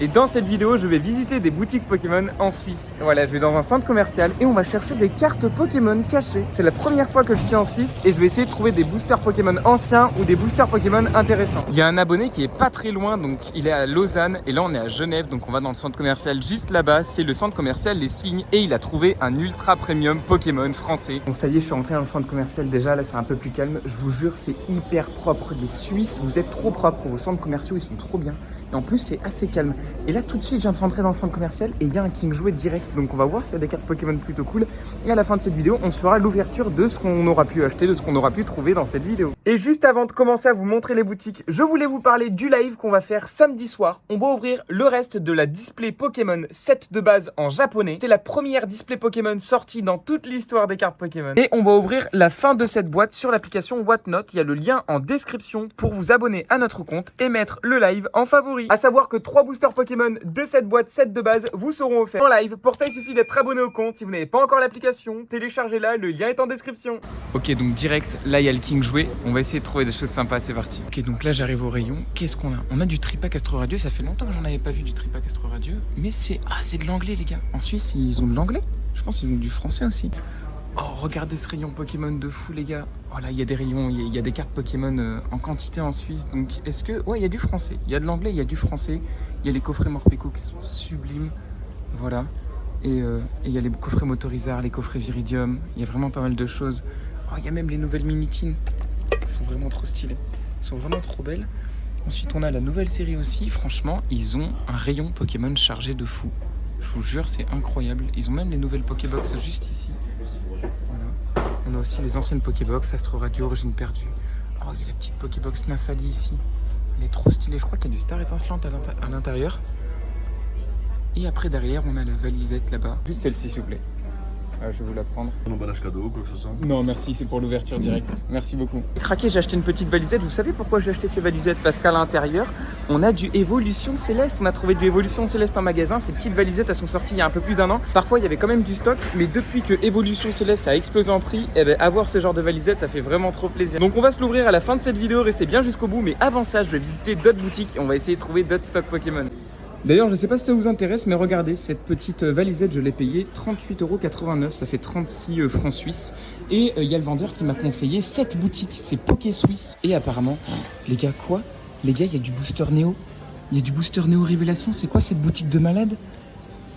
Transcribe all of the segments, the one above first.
Et dans cette vidéo, je vais visiter des boutiques Pokémon en Suisse. Voilà, je vais dans un centre commercial et on va chercher des cartes Pokémon cachées. C'est la première fois que je suis en Suisse et je vais essayer de trouver des boosters Pokémon anciens ou des boosters Pokémon intéressants. Il y a un abonné qui est pas très loin, donc il est à Lausanne et là on est à Genève, donc on va dans le centre commercial juste là-bas. C'est le centre commercial Les Signes et il a trouvé un ultra premium Pokémon français. Bon, ça y est, je suis rentré dans le centre commercial déjà, là c'est un peu plus calme. Je vous jure, c'est hyper propre. Les Suisses, vous êtes trop propres, vos centres commerciaux ils sont trop bien. Et en plus, c'est assez calme. Et là, tout de suite, je viens de rentrer dans le centre commercial et il y a un King jouet direct. Donc, on va voir s'il y a des cartes Pokémon plutôt cool. Et à la fin de cette vidéo, on se fera l'ouverture de ce qu'on aura pu acheter, de ce qu'on aura pu trouver dans cette vidéo. Et juste avant de commencer à vous montrer les boutiques, je voulais vous parler du live qu'on va faire samedi soir. On va ouvrir le reste de la display Pokémon 7 de base en japonais. C'est la première display Pokémon sortie dans toute l'histoire des cartes Pokémon. Et on va ouvrir la fin de cette boîte sur l'application Whatnot. Il y a le lien en description pour vous abonner à notre compte et mettre le live en favori. A savoir que 3 boosters Pokémon de cette boîte 7 de base vous seront offerts en live. Pour ça, il suffit d'être abonné au compte. Si vous n'avez pas encore l'application, téléchargez-la, le lien est en description. Ok, donc direct, là il y a le King jouet. On va essayer de trouver des choses sympas, c'est parti. Ok, donc là j'arrive au rayon. Qu'est-ce qu'on a? On a du Tripack Astro Radio. Ça fait longtemps que j'en avais pas vu du Tripack Astro Radio. Mais c'est de l'anglais, les gars. En Suisse, ils ont de l'anglais. Je pense qu'ils ont du français aussi. Oh, regardez ce rayon Pokémon de fou, les gars. Oh là, il y a des rayons, il y a des cartes Pokémon en quantité en Suisse. Donc, est-ce que... Ouais, il y a du français. Il y a de l'anglais, il y a du français. Il y a les coffrets Morpeko qui sont sublimes. Voilà. Et il y a les coffrets Motorizard, les coffrets Viridium. Il y a vraiment pas mal de choses. Oh, il y a même les nouvelles Minitines. Elles sont vraiment trop stylées. Elles sont vraiment trop belles. Ensuite, on a la nouvelle série aussi. Franchement, ils ont un rayon Pokémon chargé de fou. Je vous jure, c'est incroyable. Ils ont même les nouvelles Pokébox juste ici. Voilà. On a aussi les anciennes Pokébox, Astro Radio, Origine Perdue. Oh, il y a la petite Pokébox Nafali ici. Elle est trop stylée. Je crois qu'il y a du Star étincelante à l'intérieur. Et après, derrière, on a la valisette là-bas. Juste celle-ci, s'il vous plaît. Je vais vous la prendre. Un emballage cadeau, quoi que ce soit. Non, merci, c'est pour l'ouverture directe. Merci beaucoup. Craqué, j'ai acheté une petite valisette. Vous savez pourquoi j'ai acheté ces valisettes? Parce qu'à l'intérieur, on a du Évolution Céleste. On a trouvé du Évolution Céleste en magasin. Ces petites valisettes, elles sont sorties il y a un peu plus d'un an. Parfois, il y avait quand même du stock. Mais depuis que Évolution Céleste a explosé en prix, eh ben, avoir ce genre de valisettes, ça fait vraiment trop plaisir. Donc, on va se l'ouvrir à la fin de cette vidéo. Restez bien jusqu'au bout. Mais avant ça, je vais visiter d'autres boutiques et on va essayer de trouver d'autres stocks Pokémon. D'ailleurs, je ne sais pas si ça vous intéresse, mais regardez, cette petite valisette, je l'ai payée 38,89 €, ça fait 36 francs suisses. Et il y a le vendeur qui m'a conseillé 7 boutiques, c'est Poké Suisse. Et apparemment, les gars, quoi? Les gars, il y a du booster Néo. Il y a du booster Néo Révélation, c'est quoi cette boutique de malade?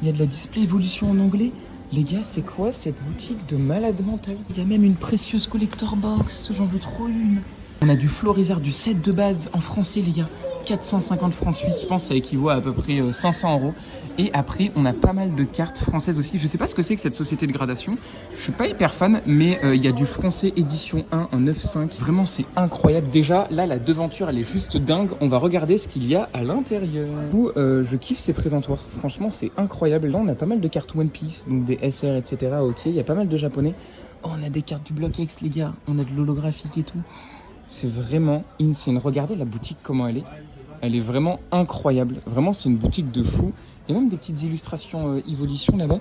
Il y a de la display évolution en anglais. Les gars, c'est quoi cette boutique de malade mental? Il y a même une précieuse collector box, j'en veux trop une. On a du Florizard, du set de base en français, les gars. 450 francs suisses, je pense que ça équivaut à peu près 500 €. Et après, on a pas mal de cartes françaises aussi. Je sais pas ce que c'est que cette société de gradation. Je suis pas hyper fan, mais il y a du français édition 1 en 9,5. Vraiment, c'est incroyable. Déjà, là, la devanture, elle est juste dingue. On va regarder ce qu'il y a à l'intérieur. Je kiffe ces présentoirs. Franchement, c'est incroyable. Là, on a pas mal de cartes One Piece, donc des SR, etc. Ok, il y a pas mal de japonais. Oh, on a des cartes du Block X, les gars. On a de l'holographique et tout. C'est vraiment insane. Regardez la boutique, comment elle est. Elle est vraiment incroyable. Vraiment, c'est une boutique de fou. Il y a même des petites illustrations Evolution là-bas.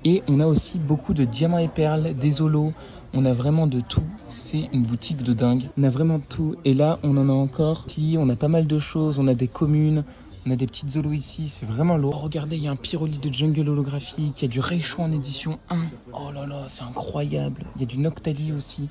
Et on a aussi beaucoup de diamants et perles, des holos. On a vraiment de tout. C'est une boutique de dingue. On a vraiment tout. Et là, on en a encore. Si, on a pas mal de choses. On a des communes. On a des petites holos ici. C'est vraiment lourd. Oh, regardez, il y a un Pyroli de jungle holographique. Il y a du Raichu en édition 1. Oh là là, c'est incroyable. Il y a du Noctali aussi.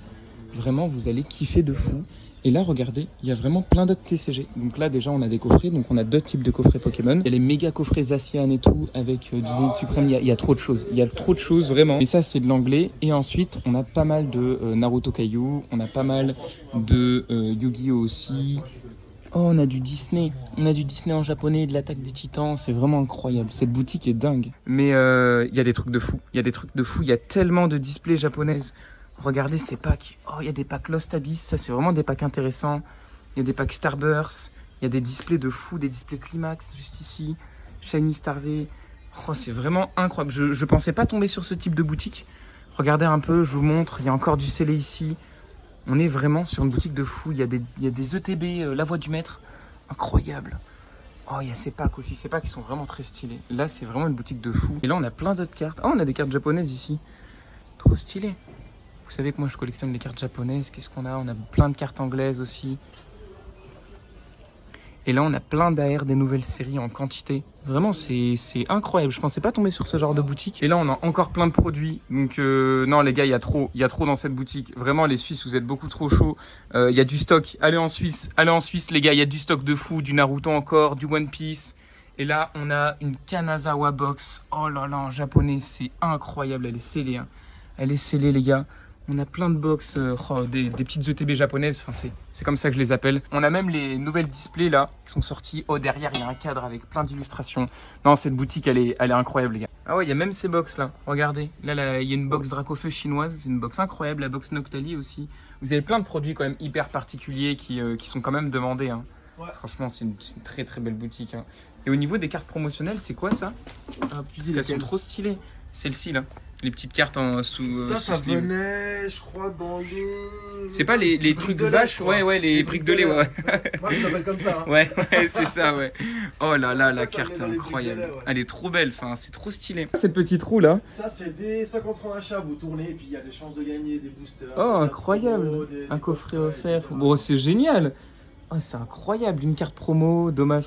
Vraiment, vous allez kiffer de fou. Et là, regardez, il y a vraiment plein d'autres TCG. Donc là, déjà, on a des coffrets. Donc on a d'autres types de coffrets Pokémon. Il y a les méga coffrets Zacian et tout, avec du Zénith Suprême. Il y a trop de choses. Il y a trop de choses, vraiment. Et ça, c'est de l'anglais. Et ensuite, on a pas mal de Naruto Kaiju. On a pas mal de Yu-Gi-Oh aussi. Oh, on a du Disney. On a du Disney en japonais, de l'attaque des titans. C'est vraiment incroyable. Cette boutique est dingue. Mais il y a des trucs de fou. Il y a des trucs de fou. Il y a tellement de displays japonaises. Regardez ces packs. Oh, il y a des packs Lost Abyss. Ça, c'est vraiment des packs intéressants. Il y a des packs Starburst. Il y a des displays de fou, des displays Climax juste ici. Shiny Starvé. Oh, c'est vraiment incroyable. Je pensais pas tomber sur ce type de boutique. Regardez un peu, je vous montre. Il y a encore du scellé ici. On est vraiment sur une boutique de fou. Il y a des ETB, La Voix du Maître. Incroyable. Oh, il y a ces packs aussi. Ces packs, ils sont vraiment très stylés. Là, c'est vraiment une boutique de fou. Et là, on a plein d'autres cartes. Oh, on a des cartes japonaises ici. Trop stylé. Vous savez que moi je collectionne les cartes japonaises. Qu'est-ce qu'on a? On a plein de cartes anglaises aussi. Et là, on a plein d'AR des nouvelles séries en quantité. Vraiment, c'est incroyable. Je pensais pas tomber sur ce genre de boutique. Et là, on a encore plein de produits. Donc, non, les gars, il y a trop dans cette boutique. Vraiment, les Suisses, vous êtes beaucoup trop chauds. Il y a du stock. Allez en Suisse, les gars. Il y a du stock de fou, du Naruto encore, du One Piece. Et là, on a une Kanazawa box. Oh là là, en japonais, c'est incroyable. Elle est scellée. Hein. Elle est scellée, les gars. On a plein de box, des petites ETB japonaises, enfin, c'est comme ça que je les appelle. On a même les nouvelles displays là, qui sont sortis. Oh, derrière, il y a un cadre avec plein d'illustrations. Non, cette boutique, elle est incroyable, les gars. Ah ouais, il y a même ces box là, regardez. Là, il y a une box Dracofeu chinoise, c'est une box incroyable. La box Noctali aussi. Vous avez plein de produits quand même hyper particuliers qui sont quand même demandés. Hein. Ouais. Franchement, c'est une très très belle boutique. Hein. Et au niveau des cartes promotionnelles, c'est quoi ça? Parce qu'elles sont trop stylées. Celle-ci là. Les petites cartes en sous. Ça venait, je crois, dans les. C'est pas les trucs de vache, ouais, les briques de lait, ouais. Moi, je l'appelle comme ça. Hein. Ouais, c'est ça, ouais. Oh là là, la carte incroyable. Lait, ouais. Elle est trop belle, enfin, c'est trop stylé. Cette petite roue là. Ça, c'est des 50 francs d'achat, vous tournez, et puis il y a des chances de gagner, des boosters. Oh, incroyable. Un coffret offert. Bon, c'est génial. Oh, c'est incroyable, une carte promo, dommage.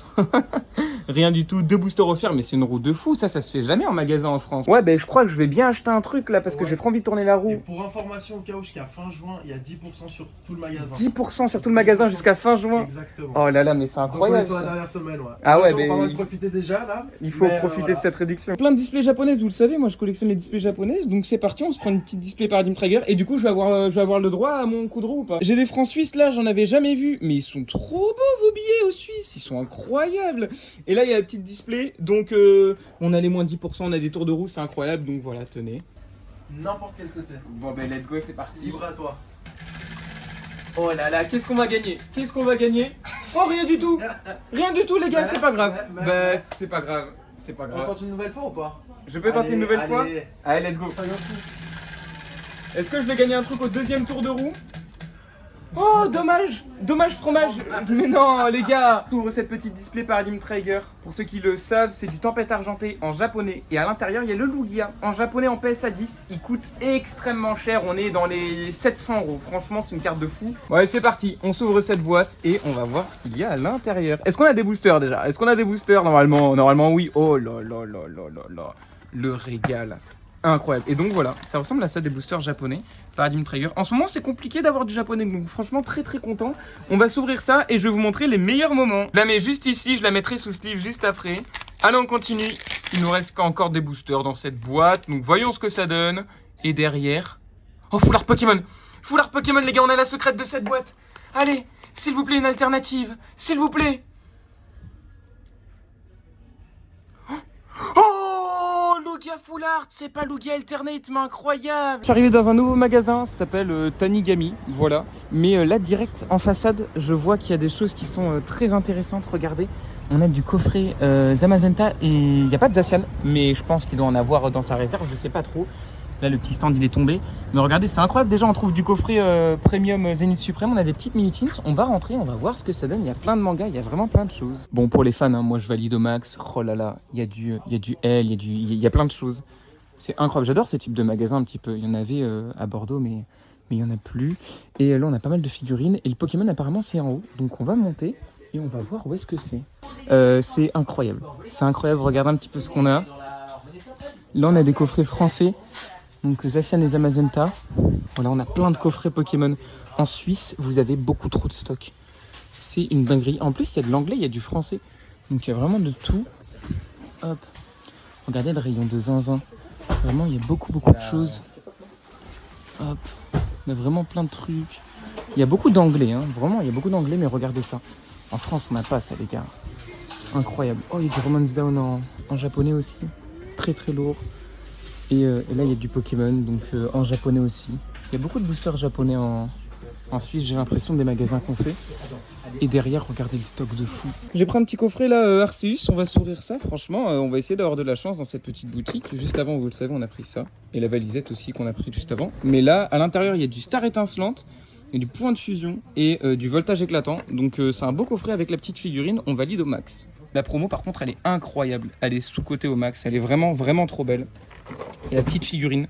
Rien du tout, 2 boosters offerts, mais c'est une roue de fou, ça se fait jamais en magasin en France. Ouais, ben je crois que je vais bien acheter un truc là, parce que j'ai trop envie de tourner la roue. Et pour information, au cas où, jusqu'à fin juin, il y a 10% sur tout le magasin. 10% sur tout le magasin jusqu'à fin juin. Exactement. Oh là là, mais c'est incroyable. Donc on est sur la dernière semaine, ouais. Ah ouais, mais... On va en profiter déjà là. Il faut profiter voilà. De cette réduction. Plein de displays japonaises, vous le savez, moi je collectionne les displays japonaises, donc c'est parti, on se prend une petite display Paradigm Trigger, et du coup je vais avoir le droit à mon coup de roue ou pas. J'ai des francs suisses là, j'en avais jamais vu, mais ils sont trop beaux vos billets aux Suisses, ils sont incroyables. Et là il y a la petite display. Donc on a les moins 10%, on a des tours de roue, c'est incroyable, donc voilà, tenez. N'importe quel côté. Bon ben let's go, c'est parti. Libre à toi. Oh là là, qu'est-ce qu'on va gagner? Qu'est-ce qu'on va gagner? Oh rien du tout. Rien du tout les gars, c'est pas grave. Bah c'est pas grave, c'est pas grave. On tente une nouvelle fois ou pas? Je peux tenter une nouvelle fois? Allez, let's go. Est-ce que je vais gagner un truc au deuxième tour de roue? Oh, dommage! Dommage fromage! Mais non, les gars! J'ouvre cette petite display Paradigm Trigger. Pour ceux qui le savent, c'est du Tempête Argentée en japonais. Et à l'intérieur, il y a le Lugia. En japonais, en PSA 10. Il coûte extrêmement cher. On est dans les 700 €. Franchement, c'est une carte de fou. Ouais, c'est parti. On s'ouvre cette boîte et on va voir ce qu'il y a à l'intérieur. Est-ce qu'on a des boosters déjà? Est-ce qu'on a des boosters normalement? Normalement, oui. Oh là là là là là là. Le régal. Incroyable. Et donc voilà, ça ressemble à ça des boosters japonais, Paradigm Trigger. En ce moment, c'est compliqué d'avoir du japonais, donc franchement très très content. On va s'ouvrir ça et je vais vous montrer les meilleurs moments. Je la mets juste ici, je la mettrai sous sleeve juste après. Allez, on continue. Il nous reste encore des boosters dans cette boîte, donc voyons ce que ça donne. Et derrière... Oh, foulard Pokémon! Foulard Pokémon, les gars, on a la secrète de cette boîte. Allez, s'il vous plaît, une alternative. S'il vous plaît. Lugia Full Art, c'est pas Lugia Alternate, mais incroyable! Je suis arrivé dans un nouveau magasin, ça s'appelle Tanigami, voilà. Mais là, direct en façade, je vois qu'il y a des choses qui sont très intéressantes. Regardez, on a du coffret Zamazenta et il n'y a pas de Zacian, mais je pense qu'il doit en avoir dans sa réserve, je sais pas trop. Là, le petit stand, il est tombé. Mais regardez, c'est incroyable. Déjà, on trouve du coffret Premium Zenith Supreme. On a des petites mini-tins. On va rentrer, on va voir ce que ça donne. Il y a plein de mangas, il y a vraiment plein de choses. Bon, pour les fans, hein, moi, je valide au max. Oh là là, il y a du L, il y a plein de choses. C'est incroyable. J'adore ce type de magasin un petit peu. Il y en avait à Bordeaux, mais il n'y en a plus. Et là, on a pas mal de figurines. Et le Pokémon, apparemment, c'est en haut. Donc, on va monter et on va voir où est-ce que c'est. C'est incroyable. C'est incroyable. Regardez un petit peu ce qu'on a. Là, on a des coffrets français. Donc Zacian et Zamazenta. Voilà, on a plein de coffrets Pokémon. En Suisse, vous avez beaucoup trop de stock. C'est une dinguerie. En plus, il y a de l'anglais, il y a du français. Donc il y a vraiment de tout. Hop. Regardez le rayon de zinzin. Vraiment, il y a beaucoup de choses. Hop. On a vraiment plein de trucs. Il y a beaucoup d'anglais, hein. Vraiment, il y a beaucoup d'anglais, mais regardez ça. En France, on n'a pas ça, les gars. Incroyable. Oh, il y a du Romance Down en japonais aussi. Très très lourd. Et là, il y a du Pokémon, donc en japonais aussi. Il y a beaucoup de boosters japonais en Suisse, j'ai l'impression, des magasins qu'on fait. Et derrière, regardez le stock de fou. J'ai pris un petit coffret là, Arceus, on va s'ouvrir ça. Franchement, on va essayer d'avoir de la chance dans cette petite boutique. Juste avant, vous le savez, on a pris ça. Et la valisette aussi qu'on a pris juste avant. Mais là, à l'intérieur, il y a du Star étincelante, et du point de fusion et du voltage éclatant. Donc c'est un beau coffret avec la petite figurine, on valide au max. La promo, par contre, elle est incroyable. Elle est sous-cotée au max, elle est vraiment, vraiment trop belle. Et la petite figurine,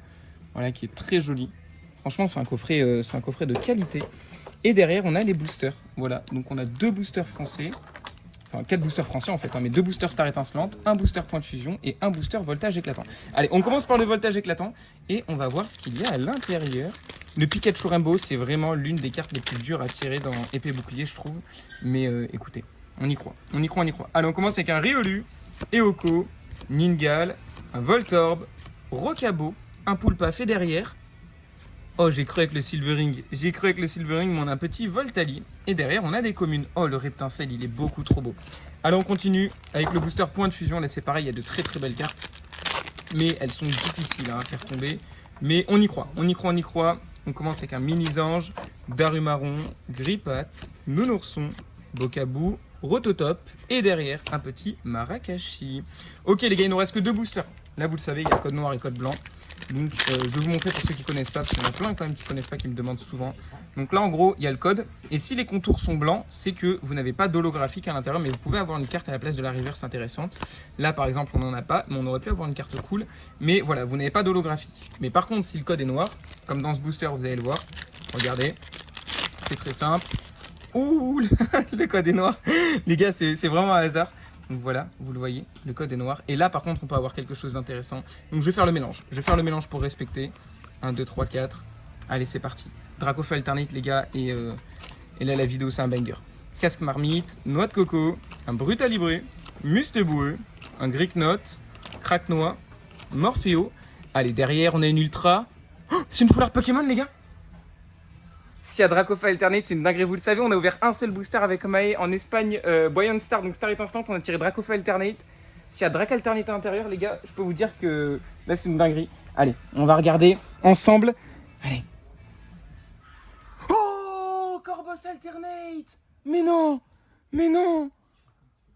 voilà, qui est très jolie. Franchement, c'est un coffret de qualité. Et derrière, on a les boosters. Voilà, donc on a 2 boosters français. enfin 4 boosters français en fait, hein, mais 2 boosters star étincelante, un booster point de fusion et un booster voltage éclatant. Allez, on commence par le voltage éclatant et on va voir ce qu'il y a à l'intérieur. Le Pikachu Rainbow, c'est vraiment l'une des cartes les plus dures à tirer dans épée bouclier, je trouve. Mais écoutez, on y croit, on y croit, on y croit. Allez, on commence avec un Riolu, Eoko, Ningal, un Voltorb, Rocabo, un Poulpaf et derrière... Oh, j'ai cru avec le Silvering, mais on a un petit Voltali. Et derrière, on a des communes. Oh, le Reptincelle, il est beaucoup trop beau. Allez, on continue avec le booster point de fusion. Là, c'est pareil, il y a de très très belles cartes. Mais elles sont difficiles à faire tomber. Mais on y croit, on y croit, on y croit. On commence avec un Mini-Zange, Darumaron, Grippat, Nounourson, Bocabou, Rototop. Et derrière, un petit Marakashi. Ok, les gars, il nous reste que 2 boosters. Là, vous le savez, il y a code noir et code blanc. Donc je vais vous montrer pour ceux qui ne connaissent pas, parce qu'il y en a plein quand même qui ne connaissent pas, qui me demandent souvent. Donc là en gros il y a le code, et si les contours sont blancs, c'est que vous n'avez pas d'holographique à l'intérieur, mais vous pouvez avoir une carte à la place de la reverse intéressante. Là par exemple on n'en a pas, mais on aurait pu avoir une carte cool, mais voilà, vous n'avez pas d'holographique. Mais par contre si le code est noir, comme dans ce booster vous allez le voir, regardez, c'est très simple. Ouh, le code est noir, les gars c'est vraiment un hasard. Donc voilà, vous le voyez, le code est noir. Et là, par contre, on peut avoir quelque chose d'intéressant. Donc je vais faire le mélange. Je vais faire le mélange pour respecter. 1, 2, 3, 4. Allez, c'est parti. Dracofeu Alternate, les gars. Et là, la vidéo, c'est un banger. Casque Marmite, Noix de Coco, un Brutalibré, Musteboueux, un Gricknote, Cracknoix, Morpheo. Allez, derrière, on a une Ultra. Oh, c'est une foulard Pokémon, les gars. S'il y a Dracofeu Alternate, c'est une dinguerie, vous le savez, on a ouvert un seul booster avec Mae en Espagne, Buoyant Star, donc Star étincelante, on a tiré Dracofeu Alternate. S'il y a Drac Alternate à l'intérieur, les gars, je peux vous dire que là c'est une dinguerie. Allez, on va regarder ensemble. Allez. Oh, Corboss Alternate. Mais non, mais non.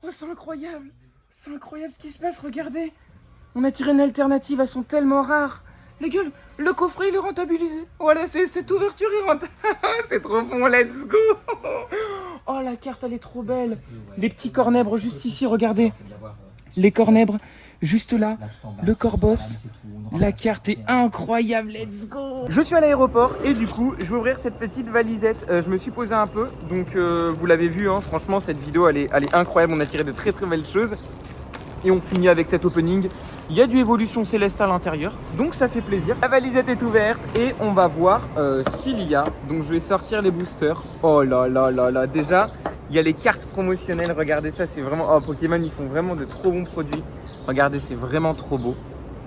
Oh, c'est incroyable ce qui se passe, regardez. On a tiré une alternative, elles sont tellement rares. Les gars, le coffret il est rentabilisé. Voilà, cette ouverture est rentable. C'est trop bon, let's go. Oh, la carte elle est trop belle. Les petits cornèbres juste ici, regardez. Les cornèbres juste là. Le Corboss. La carte est incroyable, let's go. Je suis à l'aéroport et du coup, je vais ouvrir cette petite valisette. Je me suis posé un peu, donc vous l'avez vu, hein, franchement cette vidéo elle est incroyable. On a tiré de très très belles choses. Et on finit avec cet opening. Il y a du évolution céleste à l'intérieur, donc ça fait plaisir. La valisette est ouverte et on va voir ce qu'il y a. Donc je vais sortir les boosters. Oh là là là là, déjà il y a les cartes promotionnelles. Regardez ça, c'est vraiment... Oh, Pokémon ils font vraiment de trop bons produits. Regardez, c'est vraiment trop beau.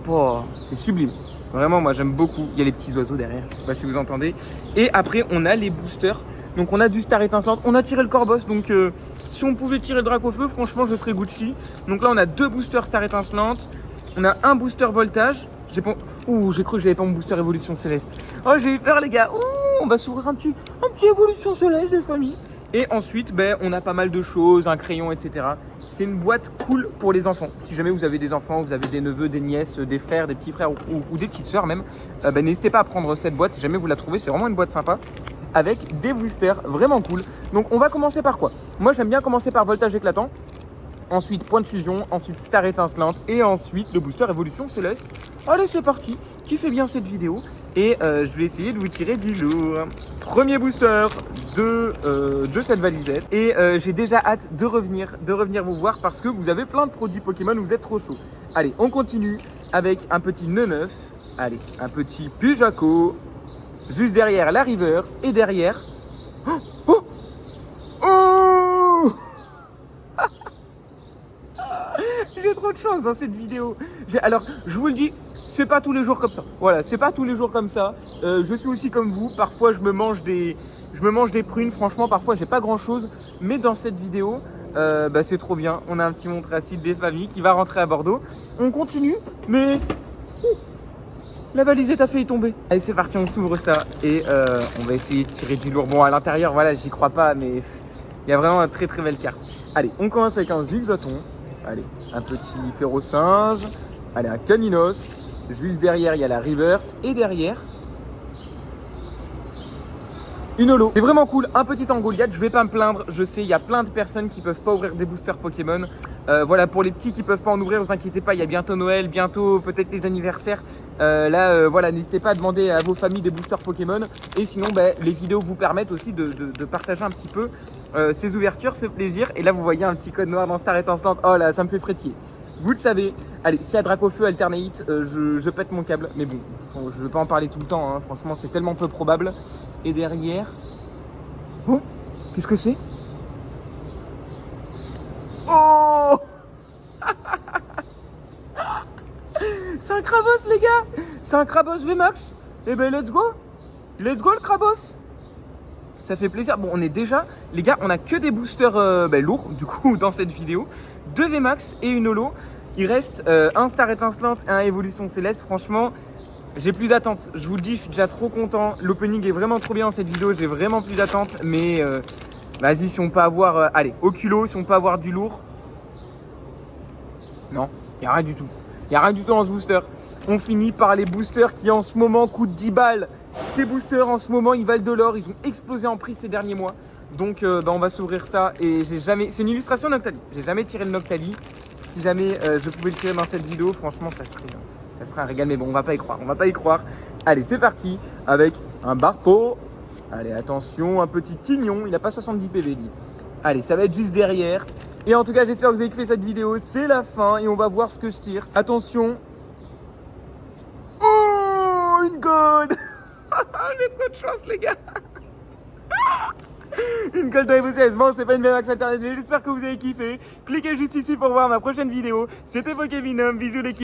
Oh, c'est sublime. Vraiment, moi j'aime beaucoup. Il y a les petits oiseaux derrière, je sais pas si vous entendez. Et après on a les boosters. Donc on a du Star étincelante, on a tiré le Corboss, donc si on pouvait tirer le Dracofeu, franchement je serais Gucci. Donc là on a 2 boosters Star étincelante, on a un booster voltage. J'ai cru que j'avais pas mon booster évolution céleste. Oh, j'ai eu peur les gars. Ouh, on va s'ouvrir un petit évolution céleste de famille. Et ensuite on a pas mal de choses, un crayon, etc. C'est une boîte cool pour les enfants. Si jamais vous avez des enfants, vous avez des neveux, des nièces, des frères, des petits frères ou des petites sœurs même, n'hésitez pas à prendre cette boîte si jamais vous la trouvez, c'est vraiment une boîte sympa. Avec des boosters vraiment cool. Donc on va commencer par quoi? Moi j'aime bien commencer par voltage éclatant, ensuite point de fusion, ensuite star étincelante et ensuite le booster évolution céleste. Allez c'est parti, kiffez bien cette vidéo et je vais essayer de vous tirer du lourd. Premier booster de cette valisette et j'ai déjà hâte de revenir vous voir parce que vous avez plein de produits Pokémon, vous êtes trop chaud. Allez on continue avec un petit Neneuf, allez un petit Pujako. Juste derrière la reverse et derrière... Oh, oh, oh. J'ai trop de chance dans cette vidéo. Alors, je vous le dis, c'est pas tous les jours comme ça. Voilà, c'est pas tous les jours comme ça. Je suis aussi comme vous. Parfois, je me mange des prunes. Franchement, parfois, j'ai pas grand chose. Mais dans cette vidéo, c'est trop bien. On a un petit montracide des familles qui va rentrer à Bordeaux. On continue, mais... La valisette a failli tomber. Allez, c'est parti, on s'ouvre ça et on va essayer de tirer du lourd. Bon, à l'intérieur, voilà, j'y crois pas, mais il y a vraiment une très très belle carte. Allez, on commence avec un Zigzaton. Allez, un petit Férocinge. Allez, un Caninos. Juste derrière, il y a la reverse. Et derrière, une holo. C'est vraiment cool. Un petit Angoliath. Je vais pas me plaindre. Je sais, il y a plein de personnes qui peuvent pas ouvrir des boosters Pokémon. Voilà, pour les petits qui peuvent pas en ouvrir, vous inquiétez pas, il y a bientôt Noël, bientôt peut-être les anniversaires. Voilà, n'hésitez pas à demander à vos familles des boosters Pokémon. Et sinon, les vidéos vous permettent aussi de partager un petit peu ces ouvertures, ce plaisir. Et là, vous voyez un petit code noir dans Star étincelante. Oh là, ça me fait frétiller. Vous le savez. Allez, si à Dracofeu Alternate, je pète mon câble. Mais bon, je vais pas en parler tout le temps. Hein. Franchement, c'est tellement peu probable. Et derrière... Oh, qu'est-ce que c'est? Oh! C'est un Krabos, les gars! C'est un Krabos VMAX! Eh ben, let's go! Let's go, le Krabos! Ça fait plaisir. Bon, on est déjà... Les gars, on a que des boosters lourds, du coup, dans cette vidéo. 2 VMAX et une holo. Il reste un Star étincelante et un Évolution Céleste. Franchement, j'ai plus d'attente. Je vous le dis, je suis déjà trop content. L'opening est vraiment trop bien dans cette vidéo. J'ai vraiment plus d'attente. Mais vas-y, si on peut avoir... allez, au culot, si on peut avoir du lourd. Non, il n'y a rien du tout. Il n'y a rien du tout dans ce booster. On finit par les boosters qui en ce moment coûtent 10 balles. Ces boosters en ce moment, ils valent de l'or. Ils ont explosé en prix ces derniers mois. Donc on va s'ouvrir ça. Et j'ai jamais... C'est une illustration Noctali. J'ai jamais tiré le Noctali. Si jamais je pouvais le tirer dans cette vidéo, franchement, ça serait un régal. Mais bon, on va pas y croire. On va pas y croire. Allez, c'est parti avec un Barpo. Allez, attention, un petit Tignon. Il n'a pas 70 PV, lui. Allez, ça va être juste derrière. Et en tout cas, j'espère que vous avez kiffé cette vidéo. C'est la fin et on va voir ce que je tire. Attention. Oh, une gold. J'ai trop de chance, les gars. Une gold dans EvoCS. Bon, c'est pas une VMAX alternative. J'espère que vous avez kiffé. Cliquez juste ici pour voir ma prochaine vidéo. C'était Pokévinum. Bisous, l'équipe.